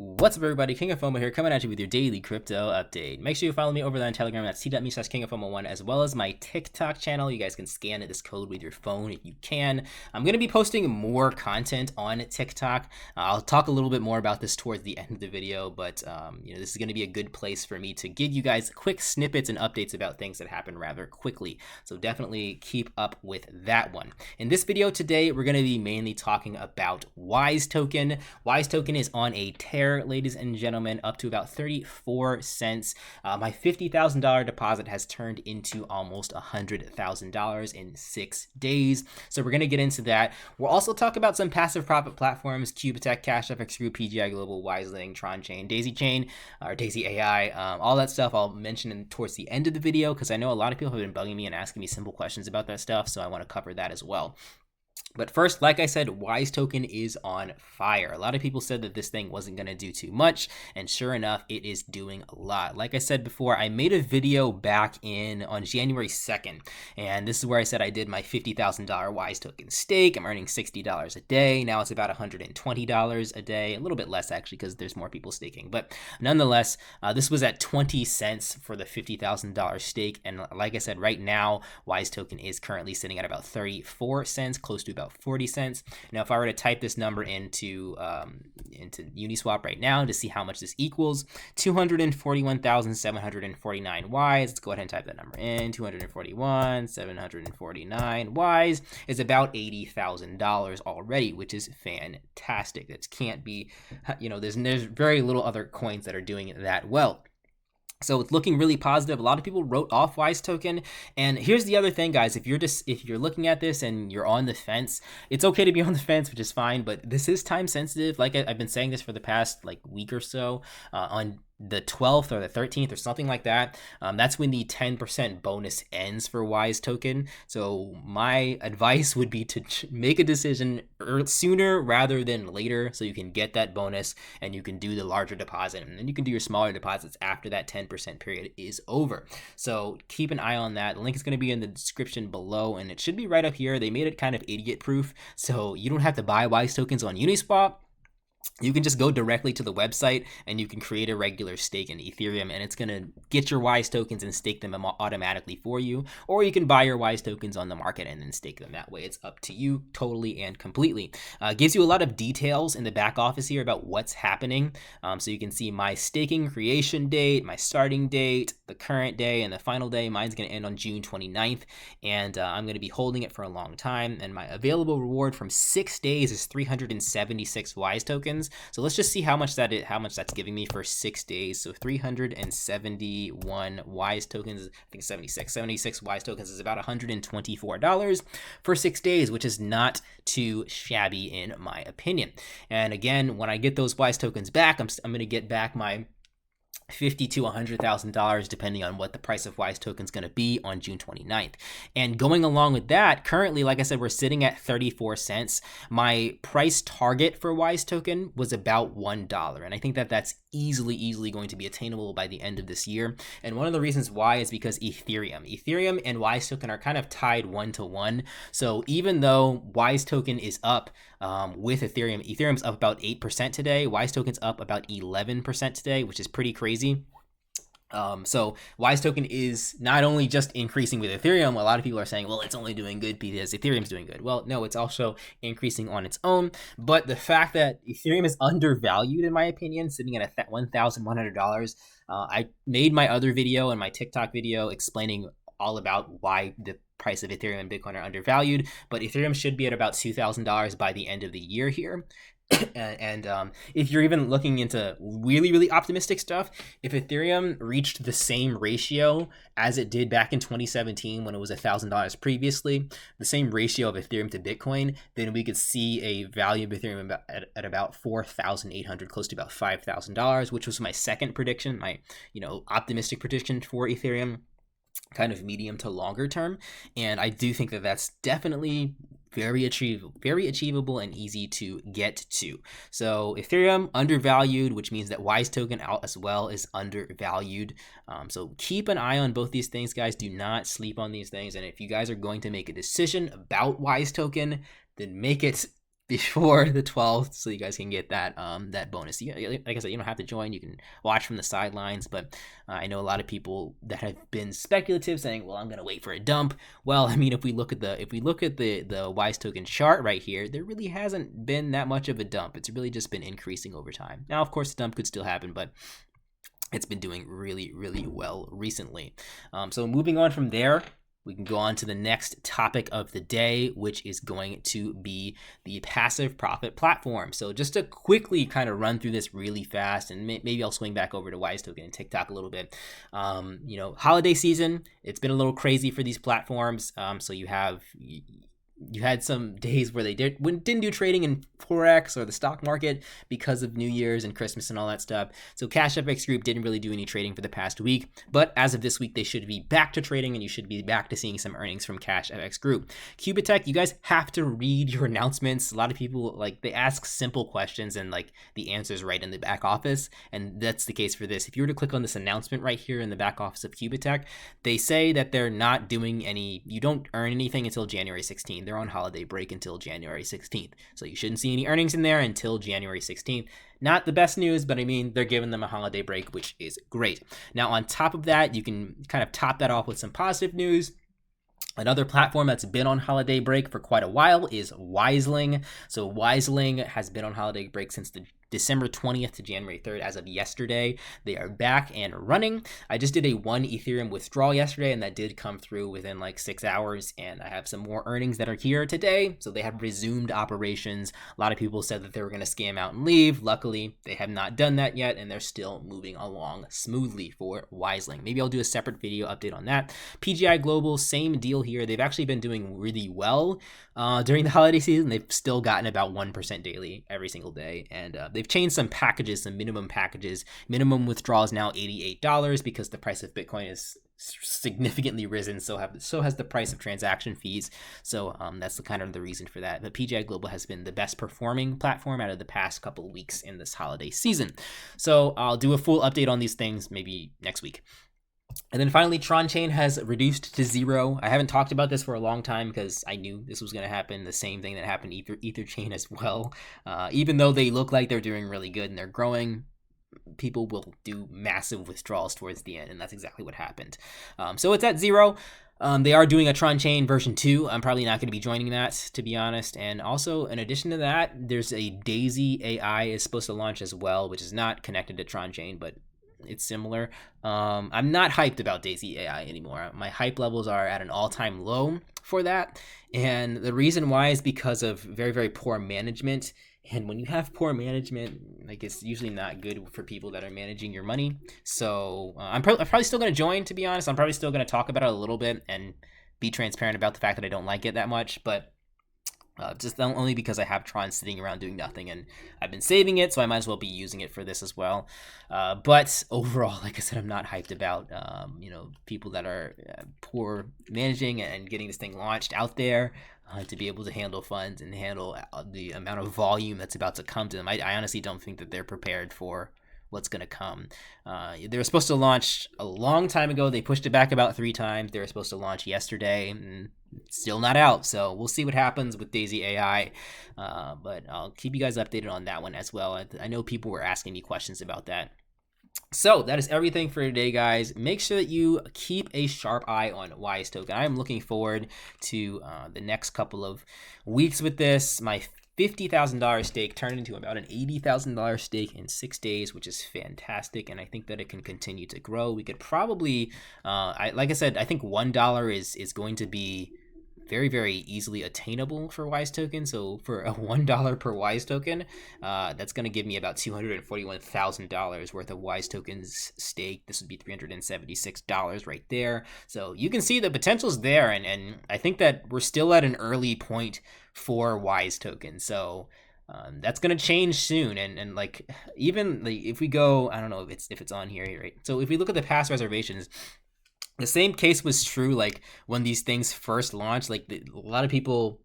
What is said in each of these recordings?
What's up, everybody? King of Fomo here, coming at you with your daily crypto update. Make sure you follow me over there on Telegram at t.me/kingoffomo1, as well as my TikTok channel. You guys can scan this code with your phone if you can. I'm going to be posting more content on TikTok. I'll talk a little bit more about this towards the end of the video, but this is going to be a good place for me to give you guys quick snippets and updates about things that happen rather quickly. So definitely keep up with that one. In this video today, we're going to be mainly talking about Wisetoken. Wisetoken is on a tear, ladies and gentlemen, up to about 34 cents. My $50,000 deposit has turned into almost $100,000 in 6 days. So we're going to get into that. We'll also talk about some passive profit platforms: Cubitek, CashFX Group, PGI Global, Wisetoken, Tron Chain, Daisy Chain, or Daisy AI. All that stuff I'll mention towards the end of the video, because I know a lot of people have been bugging me and asking me simple questions about that stuff. So I want to cover that as well. But first, like I said, Wisetoken is on fire. A lot of people said that this thing wasn't going to do too much, and sure enough, it is doing a lot. Like I said before, I made a video back on January 2nd, and this is where I said I did my $50,000 Wisetoken stake. I'm earning $60 a day. Now it's about $120 a day, a little bit less actually, because there's more people staking. But nonetheless, this was at 20 cents for the $50,000 stake, and like I said, right now, Wisetoken is currently sitting at about 34 cents, close to about 40 cents. Now, if I were to type this number into Uniswap right now to see how much this equals, 241,749 Ys. Let's go ahead and type that number in. 241,749 Ys is about $80,000 already, which is fantastic. That can't be, there's very little other coins that are doing it that well. So it's looking really positive. A lot of people wrote off Wisetoken. And here's the other thing, guys. If you're looking at this and you're on the fence, it's okay to be on the fence, which is fine. But this is time sensitive. Like I've been saying this for the past week or so. On the 12th or the 13th or something like that, that's when the 10% bonus ends for Wisetoken. So my advice would be to make a decision sooner rather than later, so you can get that bonus and you can do the larger deposit, and then you can do your smaller deposits after that 10% period is over. So keep an eye on that. The link is going to be in the description below, and it should be right up here. They made it kind of idiot proof, so you don't have to buy Wisetokens on Uniswap. You can just go directly to the website and you can create a regular stake in Ethereum, and it's going to get your Wisitokens and stake them automatically for you. Or you can buy your Wisitokens on the market and then stake them that way. It's up to you totally and completely. Gives you a lot of details in the back office here about what's happening. So you can see my staking creation date, my starting date, the current day, and the final day. Mine's going to end on June 29th, and I'm going to be holding it for a long time. And my available reward from 6 days is 376 Wisitokens. So let's just see how much that's giving me for 6 days. So 371 Wisitokens, I think 76 Wisitokens is about $124 for 6 days, which is not too shabby in my opinion. And again, when I get those Wisitokens back, I'm going to get back my $50,000 to $100,000 depending on what the price of Wisetoken is going to be on June 29th. And going along with that, currently, like I said, we're sitting at 34 cents. My price target for Wisetoken was about $1, and I think that that's easily going to be attainable by the end of this year. And one of the reasons why is because Ethereum and Wisetoken are kind of tied 1-to-1. So even though Wisetoken is up with Ethereum's up about 8% today, Wisetoken's up about 11% today, which is pretty crazy. So Wisetoken is not only just increasing with Ethereum. A lot of people are saying, well, it's only doing good because Ethereum's doing good. Well, no, it's also increasing on its own. But the fact that Ethereum is undervalued, in my opinion, sitting at $1,100, I made my other video and my TikTok video explaining all about why the price of Ethereum and Bitcoin are undervalued. But Ethereum should be at about $2,000 by the end of the year here. And if you're even looking into really optimistic stuff, if Ethereum reached the same ratio as it did back in 2017 when it was $1,000 previously, the same ratio of Ethereum to Bitcoin, then we could see a value of Ethereum at about $4,800, close to about $5,000, which was my second prediction, my optimistic prediction for Ethereum, kind of medium to longer term. And I do think that that's definitely very achievable and easy to get to. So Ethereum undervalued, which means that Wisetoken out as well is undervalued. So keep an eye on both these things, guys. Do not sleep on these things. And if you guys are going to make a decision about Wisetoken, then make it before the 12th, so you guys can get that bonus. Like I said, you don't have to join. You can watch from the sidelines, but I know a lot of people that have been speculative, saying, "Well, I'm gonna wait for a dump." Well, I mean, if we look at the Wisetoken chart right here, there really hasn't been that much of a dump. It's really just been increasing over time. Now, of course, the dump could still happen, but it's been doing really, really well recently. So moving on from there, we can go on to the next topic of the day, which is going to be the passive profit platform. So just to quickly kind of run through this really fast, and maybe I'll swing back over to Wisetoken and TikTok a little bit. Holiday season, it's been a little crazy for these platforms. So you had some days where they didn't do trading in Forex or the stock market because of New Year's and Christmas and all that stuff. So Cash FX Group didn't really do any trading for the past week, but as of this week, they should be back to trading, and you should be back to seeing some earnings from Cash FX Group. Cubitek, you guys have to read your announcements. A lot of people, they ask simple questions and the answers right in the back office, and that's the case for this. If you were to click on this announcement right here in the back office of Cubitek, they say that they're not doing you don't earn anything until January 16th. They're on holiday break until January 16th. So you shouldn't see any earnings in there until January 16th. Not the best news, but I mean, they're giving them a holiday break, which is great. Now, on top of that, you can kind of top that off with some positive news. Another platform that's been on holiday break for quite a while is Wiseling. So Wiseling has been on holiday break since the December 20th to January 3rd. As of yesterday, they are back and running. I just did a 1 Ethereum withdrawal yesterday, and that did come through within 6 hours, and I have some more earnings that are here today. So they have resumed operations. A lot of people said that they were going to scam out and leave. Luckily, they have not done that yet, and they're still moving along smoothly for Wiseling. Maybe I'll do a separate video update on that. PGI Global, same deal here. They've actually been doing really well during the holiday season. They've still gotten about 1% daily every single day, and they've changed some packages, some minimum packages. Minimum withdrawal is now $88 because the price of Bitcoin has significantly risen. So has the price of transaction fees. So that's kind of the reason for that. But PGI Global has been the best performing platform out of the past couple of weeks in this holiday season. So I'll do a full update on these things maybe next week. And then finally, Tron Chain has reduced to 0. I haven't talked about this for a long time because I knew this was going to happen. The same thing that happened to Ether Chain as well. Even though they look like they're doing really good and they're growing, people will do massive withdrawals towards the end, and that's exactly what happened. So it's at 0. They are doing a Tron Chain version 2. I'm probably not going to be joining that, to be honest. And also, in addition to that, there's a Daisy AI is supposed to launch as well, which is not connected to Tron Chain, but it's similar. I'm not hyped about Daisy AI anymore. My hype levels are at an all-time low for that. And the reason why is because of very, very poor management. And when you have poor management, it's usually not good for people that are managing your money. So I'm probably still going to join, to be honest. I'm probably still going to talk about it a little bit and be transparent about the fact that I don't like it that much. But just only because I have Tron sitting around doing nothing, and I've been saving it, so I might as well be using it for this as well. But overall, like I said, I'm not hyped about people that are poor managing and getting this thing launched out there to be able to handle funds and handle the amount of volume that's about to come to them. I honestly don't think that they're prepared for what's going to come. They were supposed to launch a long time ago. They pushed it back about 3 times. They were supposed to launch yesterday, and still not out. So we'll see what happens with Daisy AI. But I'll keep you guys updated on that one as well. I know people were asking me questions about that. So that is everything for today, guys. Make sure that you keep a sharp eye on Wisetoken. I am looking forward to the next couple of weeks with this. My $50,000 stake turned into about an $80,000 stake in 6 days, which is fantastic, and I think that it can continue to grow. We could probably, like I said, I think $1 is going to be very, very easily attainable for Wisetoken. So for a $1 per Wisetoken, that's going to give me about $241,000 worth of Wisetoken's stake. This would be $376 right there. So you can see the potential's there, and I think that we're still at an early point for Wisetoken. So that's going to change soon. And even if we go, I don't know if it's on here, right? So if we look at the past reservations, the same case was true when these things first launched. A lot of people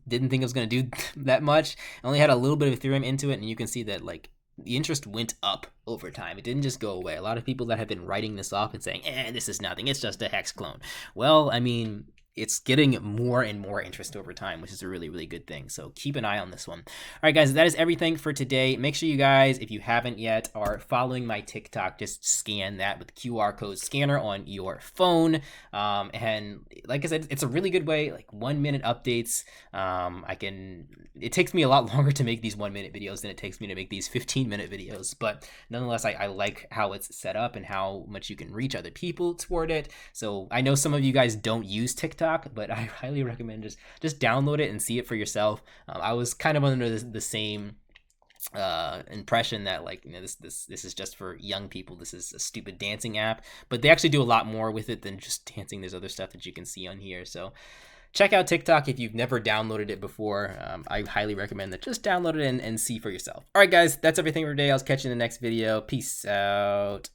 didn't think it was going to do that much. I only had a little bit of Ethereum into it, and you can see that the interest went up over time. It didn't just go away. A lot of people that have been writing this off and saying, this is nothing, it's just a hex clone. Well, I mean, it's getting more and more interest over time, which is a really, really good thing. So keep an eye on this one. All right, guys, that is everything for today. Make sure you guys, if you haven't yet, are following my TikTok. Just scan that with QR code scanner on your phone. And like I said, it's a really good way, like 1 minute updates. It takes me a lot longer to make these 1 minute videos than it takes me to make these 15-minute videos. But nonetheless, I like how it's set up and how much you can reach other people toward it. So I know some of you guys don't use TikTok, but I highly recommend just download it and see it for yourself. I was kind of under the same impression that, like, this is just for young people. This is a stupid dancing app, but they actually do a lot more with it than just dancing. There's other stuff that you can see on here. So check out TikTok if you've never downloaded it before. I highly recommend that. Just download it and see for yourself. All right, guys, that's everything for today. I'll catch you in the next video. Peace out.